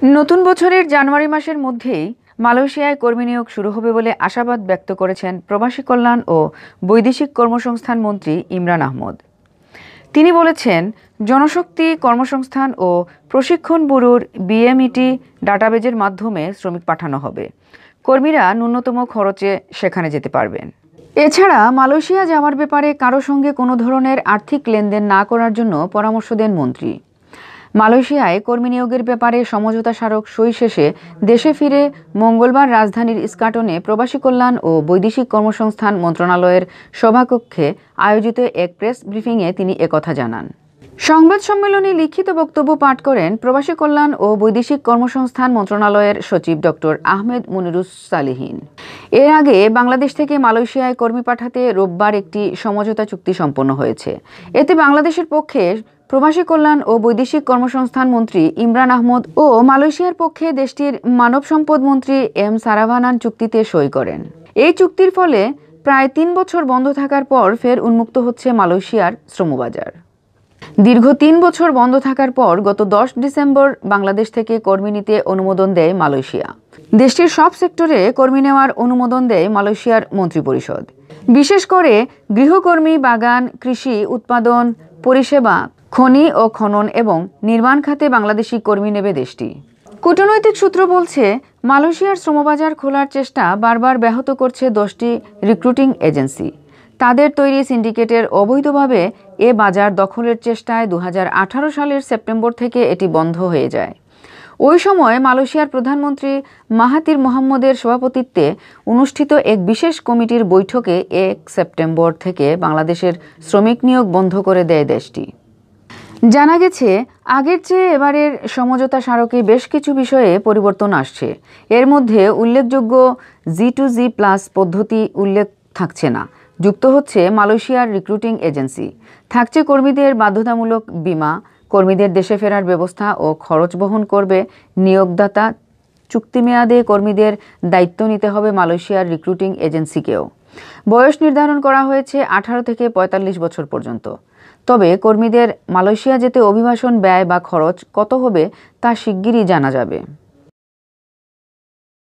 নতুন বছরের জানুয়ারি মাসের মধ্যেই মালয়েশিয়ায় কর্মী নিয়োগ শুরু হবে বলে আশাবাদ ব্যক্ত করেছেন প্রবাসী কল্যাণ ও বৈদেশিক কর্মসংস্থান মন্ত্রী ইমরান আহমদ। তিনি বলেছেন, জনশক্তি কর্মসংস্থান ও প্রশিক্ষণ ব্যুরোর বিএমইটি ডাটাবেজের মাধ্যমে শ্রমিক পাঠানো হবে। কর্মীরা ন্যূনতম খরচে সেখানে যেতে পারবেন। এছাড়া মালয়েশিয়া যাওয়ার ব্যাপারে কারো সঙ্গে কোনো ধরনের আর্থিক লেনদেন না করার জন্য পরামর্শ দেন মন্ত্রী। মালয়েশিয়ায় কর্মী নিয়োগের ব্যাপারে সমঝোতা স্মারক সই শেষে দেশে ফিরে মঙ্গলবার রাজধানীর ইস্কাটনে প্রবাসী কল্যাণ ও বৈদেশিক কর্মসংস্থান মন্ত্রণালয়ের সভাকক্ষে আয়োজিত এক প্রেস ব্রিফিংয়ে তিনি একথা জানান। সংবাদ সম্মেলনে লিখিত বক্তব্য পাঠ করেন প্রবাসী কল্যাণ ও বৈদেশিক কর্মসংস্থান মন্ত্রণালয়ের সচিব ডক্টর আহমেদ মুনিরুস সালিহিন। এর আগে বাংলাদেশ থেকে মালয়েশিয়ায় কর্মী পাঠাতে রোববার একটি সমঝোতা চুক্তি সম্পন্ন হয়েছে। এতে বাংলাদেশের পক্ষে প্রবাসী কল্যাণ ও বৈদেশিক কর্মসংস্থান মন্ত্রী ইমরান আহমদ ও মালয়েশিয়ার পক্ষে দেশটির মানব সম্পদ মন্ত্রী এম সারাভানান চুক্তিতে সই করেন। এই চুক্তির ফলে প্রায় ৩ বছর বন্ধ থাকার পর ফের উন্মুক্ত হচ্ছে মালয়েশিয়ার শ্রমবাজার। দীর্ঘ ৩ বছর বন্ধ থাকার পর গত ১০ ডিসেম্বর বাংলাদেশ থেকে কর্মী নিতে অনুমোদন দেয় মালয়েশিয়া। দেশটির সব সেক্টরে কর্মী নেওয়ার অনুমোদন দেয় মালয়েশিয়ার মন্ত্রিপরিষদ। বিশেষ করে গৃহকর্মী, বাগান, কৃষি উৎপাদন, পরিষেবা, খনি ও খনন এবং নির্মাণ খাতে বাংলাদেশি কর্মী নেবে দেশটি। কূটনৈতিক সূত্র বলছে, মালয়েশিয়ার শ্রমবাজার খোলার চেষ্টা বারবার ব্যাহত করছে 10টি রিক্রুটিং এজেন্সি। তাদের তৈরি সিন্ডিকেটের অবৈধভাবে এ বাজার দখলের চেষ্টায় 2018 সালের সেপ্টেম্বর থেকে এটি বন্ধ হয়ে যায়। ওই সময় মালয়েশিয়ার প্রধানমন্ত্রী মাহাতির মোহাম্মদের সভাপতিত্বে অনুষ্ঠিত এক বিশেষ কমিটির বৈঠকে 1 সেপ্টেম্বর থেকে বাংলাদেশের শ্রমিক নিয়োগ বন্ধ করে দেয় দেশটি। জানা গেছে, আগের চেয়ে এবারের সমঝোতা স্মারকে বেশ কিছু বিষয়ে পরিবর্তন আসছে। এর মধ্যে উল্লেখযোগ্য G2G+ পদ্ধতি উল্লেখ থাকছে না, যুক্ত হচ্ছে মালয়েশিয়ার রিক্রুটিং এজেন্সি। থাকছে কর্মীদের বাধ্যতামূলক বীমা, কর্মীদের দেশে ফেরার ব্যবস্থা ও খরচ বহন করবে নিয়োগদাতা। চুক্তিমেয়াদে কর্মীদের দায়িত্ব নিতে হবে মালয়েশিয়ার রিক্রুটিং এজেন্সিকেও। বয়স নির্ধারণ করা হয়েছে 18 থেকে 45 বছর পর্যন্ত। তবে কর্মীদের মালয়েশিয়া যেতে অভিবাসন ব্যয় বা খরচ কত হবে তা শিগগিরই জানা যাবে।